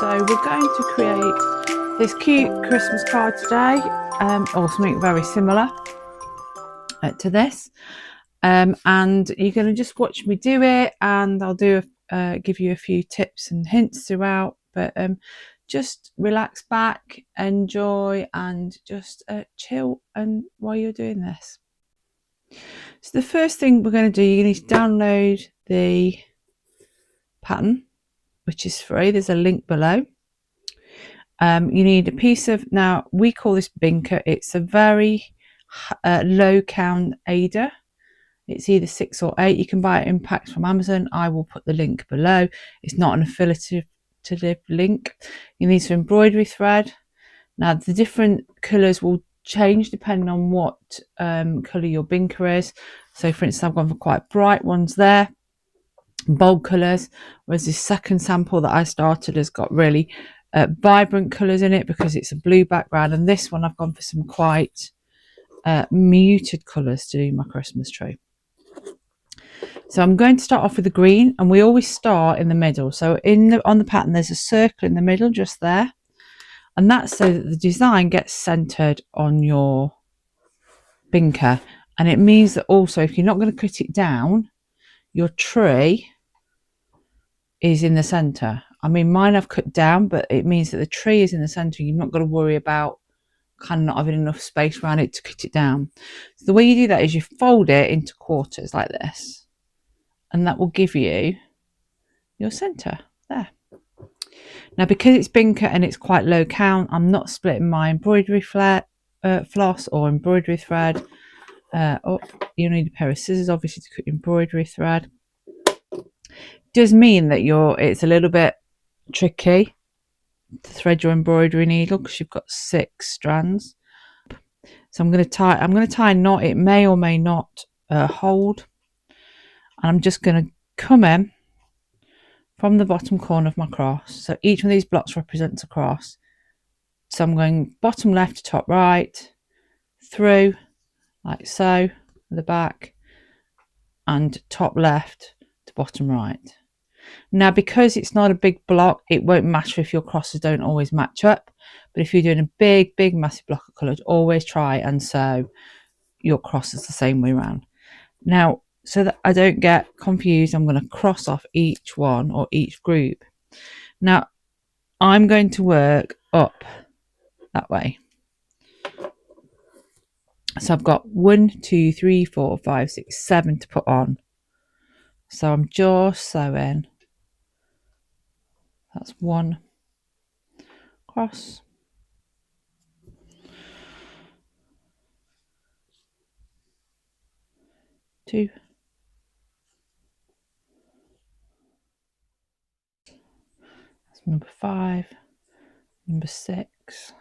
So we're going to create this cute Christmas card today, or something very similar to this. And you're going to just watch me do it, and I'll give you a few tips and hints throughout. But just relax back, enjoy, and just chill and while you're doing this. So the first thing we're going to do, you need to download the pattern, which is free. There's a link below. You need a piece of, now we call this binker. It's a very low count Ada. It's either 6 or 8. You can buy it in packs from Amazon. I will put the link below. It's not an affiliative link. You need some embroidery thread. Now the different colours will change depending on what colour your binker is. So for instance, I've gone for quite bright ones there, bold colours, whereas this second sample that I started has got really vibrant colours in it because it's a blue background, and this one I've gone for some quite muted colours to do my Christmas tree. So I'm going to start off with the green, and we always start in the middle. So on the pattern there's a circle in the middle just there, and that's so that the design gets centered on your binker. And it means that also, if you're not going to cut it down, your tree is in the center. I mean, mine I've cut down, but it means that the tree is in the center. You've not got to worry about kind of not having enough space around it to cut it down. So the way you do that is you fold it into quarters like this, and that will give you your center there. Now, because it's binker and it's quite low count, I'm not splitting my embroidery floss or embroidery thread. You need a pair of scissors, obviously, to cut embroidery thread. Does mean that it's a little bit tricky to thread your embroidery needle because you've got 6 strands. So I'm going to tie a knot. It may or may not hold, and I'm just going to come in from the bottom corner of my cross. So each one of these blocks represents a cross. So I'm going bottom left to top right, through like so, the back, and top left to bottom right. Now, because it's not a big block, it won't matter if your crosses don't always match up. But if you're doing a big, massive block of colours, always try and sew your crosses the same way around. Now, so that I don't get confused, I'm going to cross off each one or each group. Now, I'm going to work up that way. So I've got 1, 2, 3, 4, 5, 6, 7 to put on. So I'm just sewing. That's 1 cross. 2. That's number 5. Number 6.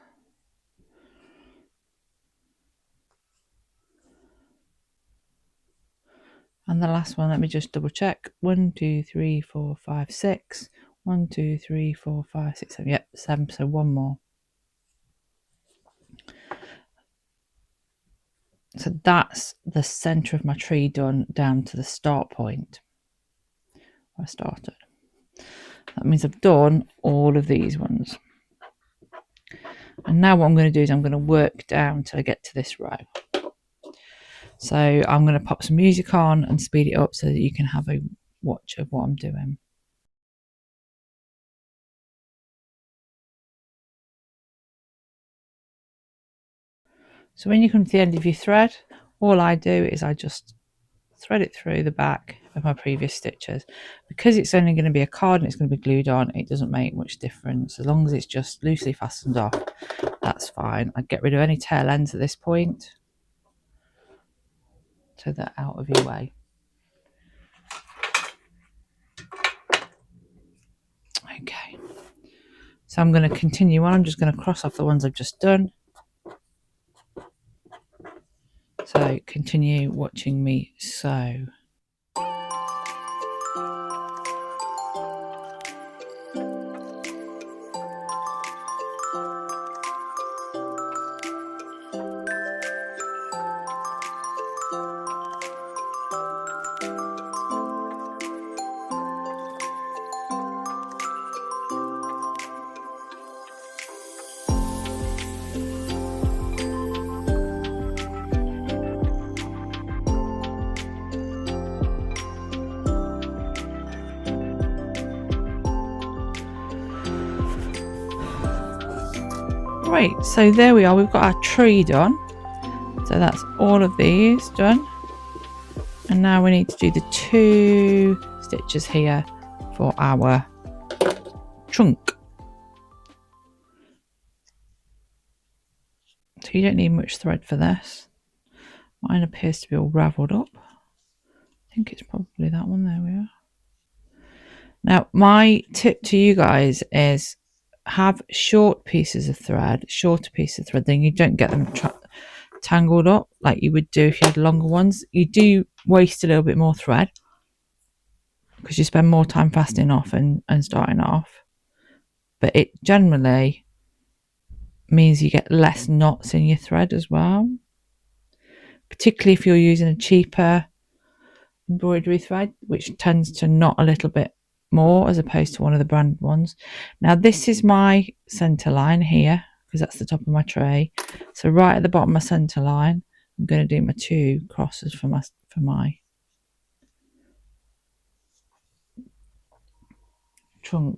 And the last one, let me just double check. 1, 2, 3, 4, 5, 6. 1, 2, 3, 4, 5, 6, 7. Yep, 7. So 1 more. So that's the center of my tree done down to the start point where I started. That means I've done all of these ones. And now what I'm going to do is I'm going to work down till I get to this row. So I'm going to pop some music on and speed it up so that you can have a watch of what I'm doing. So when you come to the end of your thread, all I do is I just thread it through the back of my previous stitches. Because it's only going to be a card and it's going to be glued on, it doesn't make much difference. As long as it's just loosely fastened off, that's fine. I'd get rid of any tail ends at this point so they're out of your way. Okay, so I'm going to continue on. I'm just going to cross off the ones I've just done. So continue watching me sew. Great, so there we are, we've got our tree done. So that's all of these done. And now we need to do the 2 stitches here for our trunk. So you don't need much thread for this. Mine appears to be all ravelled up. I think it's probably that one. There we are. Now, my tip to you guys is have short pieces of thread, shorter pieces of thread, then you don't get them tangled up like you would do if you had longer ones. You do waste a little bit more thread because you spend more time fasting off and starting off. But it generally means you get less knots in your thread as well, particularly if you're using a cheaper embroidery thread, which tends to knot a little bit more as opposed to one of the brand ones. Now this is my center line here because that's the top of my tray. So right at the bottom of my center line, I'm going to do my 2 crosses for my trunk.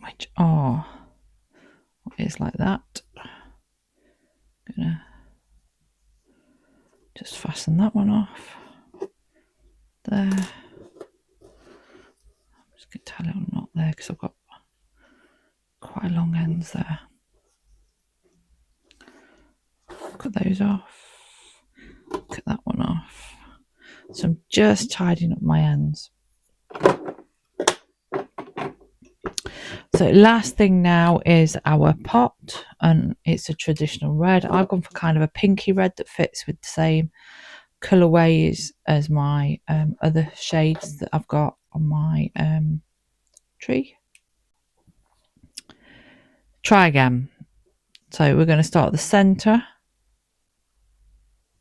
Which are is like that. I'm gonna just fasten that one off there. I'm just going to tie a little knot there because I've got quite long ends there. Cut those off. Cut that one off. So I'm just tidying up my ends. So last thing now is our pot, and it's a traditional red. I've gone for kind of a pinky red that fits with the same colourways as my other shades that I've got on my tree. Try again. So we're going to start at the centre,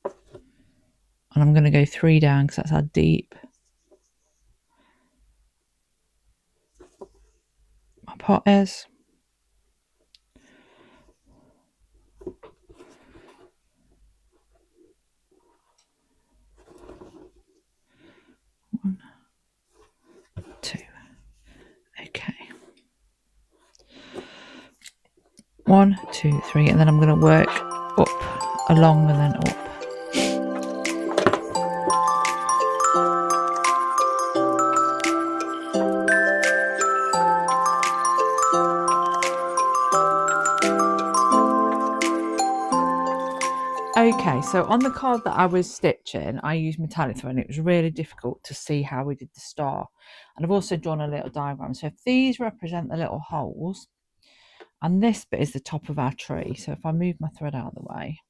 and I'm going to go 3 down because that's how deep my pot is. One, 2. Okay. 1, 2, 3, and then I'm going to work up, along, and then up. Okay, so on the card that I was stitching, I used metallic thread, and it was really difficult to see how we did the star. And I've also drawn a little diagram. So if these represent the little holes, and this bit is the top of our tree. So if I move my thread out of the way,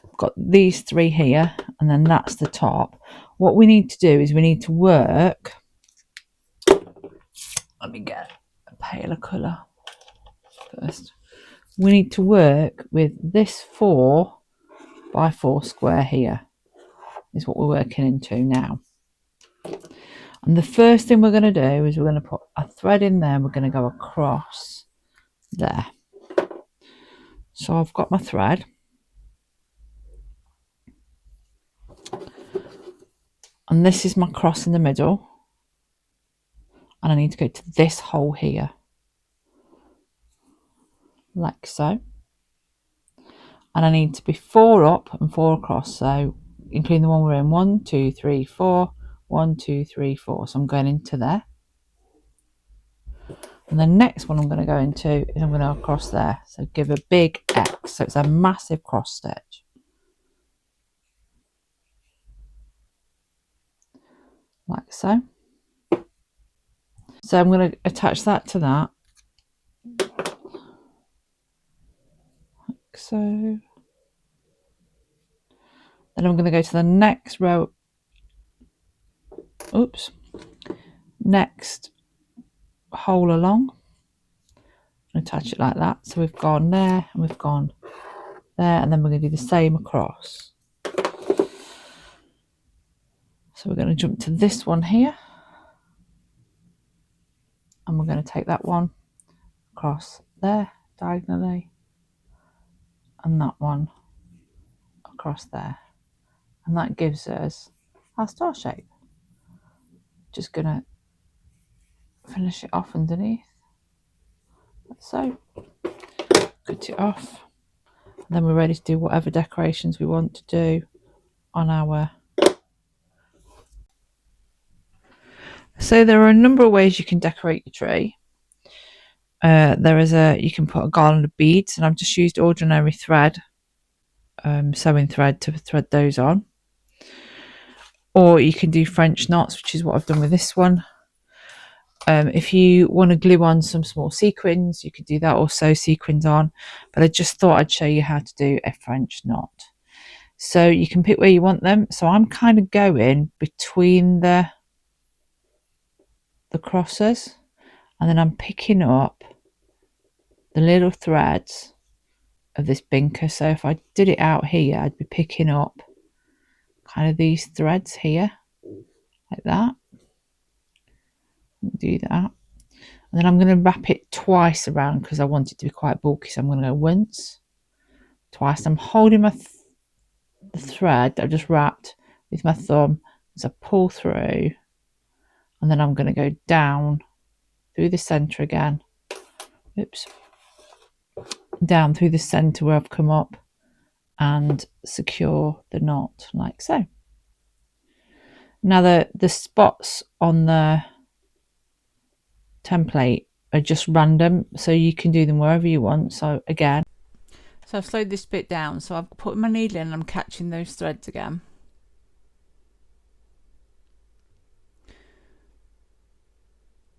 I've got these 3 here, and then that's the top. What we need to do is we need to work. Let me get a paler colour first. We need to work with this 4 by 4 square here is what we're working into now. And the first thing we're going to do is we're going to put a thread in there, and we're going to go across there. So I've got my thread, and this is my cross in the middle, and I need to go to this hole here like so, and I need to be 4 up and 4 across, so including the one we're in, 1 2 3 4, 1 2 3 4. So I'm going into there, and the next one I'm going to go into is I'm going to go across there, so give a big X, so it's a massive cross stitch like so. So I'm going to attach that to that like so. Then I'm going to go to the next row, next hole along, and attach it like that. So we've gone there and we've gone there, and then we're going to do the same across. So we're going to jump to this one here, and we're going to take that one across there diagonally, and that one across there, and that gives us our star shape. Just gonna finish it off underneath, like so. Cut it off, and then we're ready to do whatever decorations we want to do on our. So there are a number of ways you can decorate your tree. You can put a garland of beads, and I've just used ordinary thread, sewing thread, to thread those on. Or you can do French knots, which is what I've done with this one. If you want to glue on some small sequins, you could do that, or sew sequins on. But I just thought I'd show you how to do a French knot. So you can pick where you want them. So I'm kind of going between the crosses, and then I'm picking up the little threads of this binker. So if I did it out here, I'd be picking up kind of these threads here, like that. Do that, and then I'm going to wrap it twice around because I want it to be quite bulky. So I'm going to go once, twice. I'm holding my the thread that I've just wrapped with my thumb as I pull through, and then I'm going to go down through the center again. Oops. Down through the center where I've come up and secure the knot like so. Now the spots on the template are just random, so you can do them wherever you want. So again, so I've slowed this bit down, so I've put my needle in and I'm catching those threads again.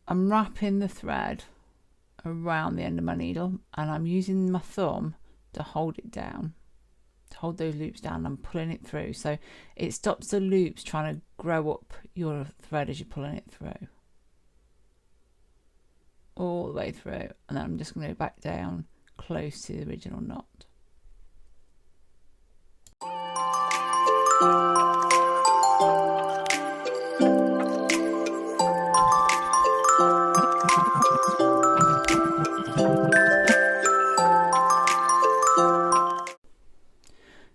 I'm wrapping the thread around the end of my needle, and I'm using my thumb to hold it down, to hold those loops down. I'm pulling it through, so it stops the loops trying to grow up your thread as you're pulling it through, all the way through. And then I'm just going to go back down close to the original knot.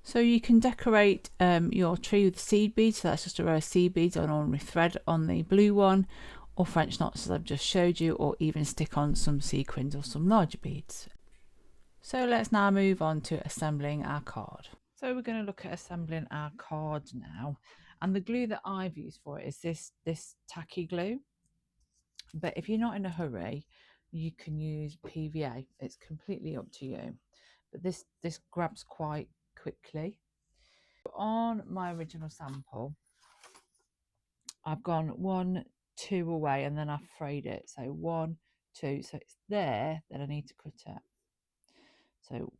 So you can decorate your tree with seed beads. So that's just a row of seed beads on ordinary thread on the blue one, or French knots as I've just showed you, or even stick on some sequins or some larger beads. So let's now move on to assembling our card. So we're going to look at assembling our card now, and the glue that I've used for it is this tacky glue. But if you're not in a hurry, you can use PVA. It's completely up to you. But this grabs quite quickly. On my original sample, I've gone 1, 2 away, and then I've frayed it. So 1, 2. So it's there that I need to cut it. So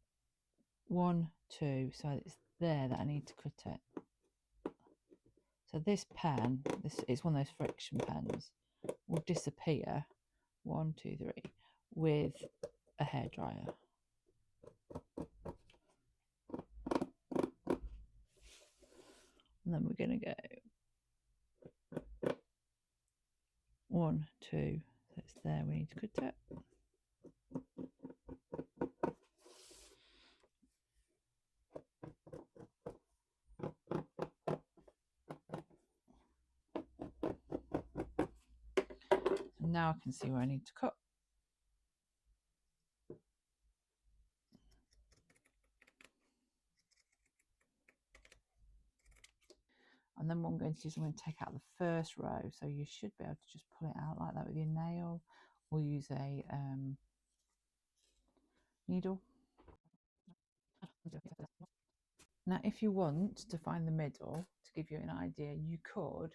1, 2. So it's there that I need to cut it. So this pen, this is one of those friction pens, will disappear. 1, 2, 3 with a hairdryer. And then we're going to go 1, 2. So it's there. We need to cut it. And now I can see where I need to cut. And then what I'm going to do is I'm going to take out the first row. So you should be able to just pull it out like that with your nail, or use a needle. Now, if you want to find the middle, to give you an idea, you could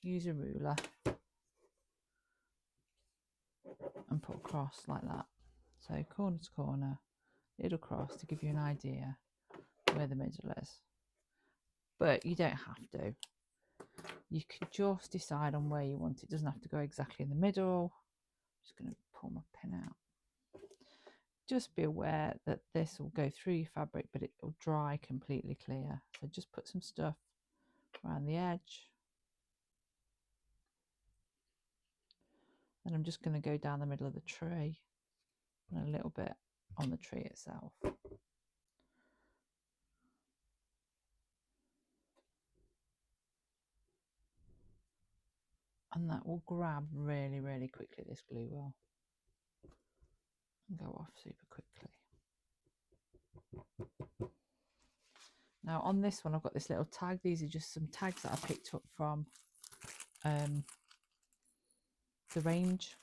use a ruler and put a cross like that. So corner to corner, little cross, to give you an idea where the middle is. But you don't have to. You can just decide on where you want it. It doesn't have to go exactly in the middle. I'm just going to pull my pin out. Just be aware that this will go through your fabric, but it will dry completely clear. So just put some stuff around the edge. And I'm just going to go down the middle of the tree and a little bit on the tree itself. and that will grab really, really quickly. This glue will, and go off super quickly. Now on this one I've got this little tag. These are just some tags that I picked up from the range.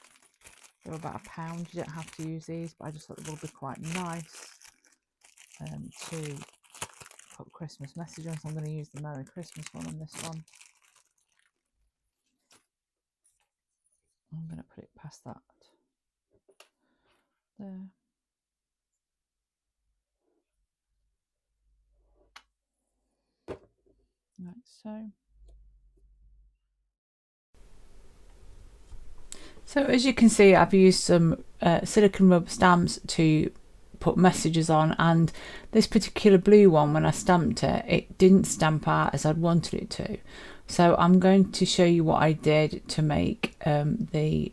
They're about £1. You don't have to use these, but I just thought they would be quite nice to put Christmas message on. So I'm going to use the Merry Christmas one on this one. I'm going to put it past that there. Like so. So as you can see, I've used some silicone rubber stamps to put messages on, and this particular blue one, when I stamped it, it didn't stamp out as I'd wanted it to. So I'm going to show you what I did to make the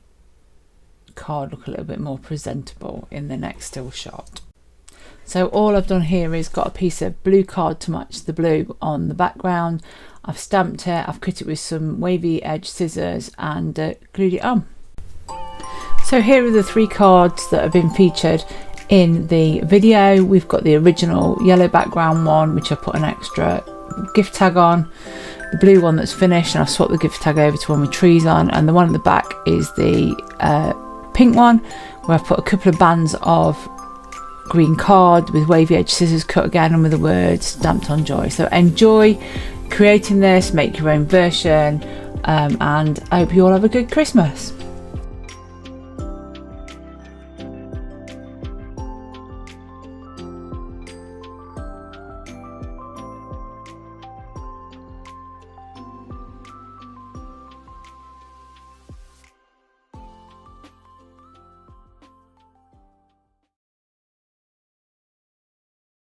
card look a little bit more presentable in the next still shot. So all I've done here is got a piece of blue card to match the blue on the background. I've stamped it, I've cut it with some wavy edge scissors and glued it on. So here are the 3 cards that have been featured in the video. We've got the original yellow background one, which I put an extra gift tag on, the blue one that's finished, and I've swapped the gift tag over to one with trees on, and the one at the back is the pink one, where I've put a couple of bands of green card with wavy edge scissors cut again, and with the words stamped on joy. So enjoy creating this, make your own version, and I hope you all have a good Christmas.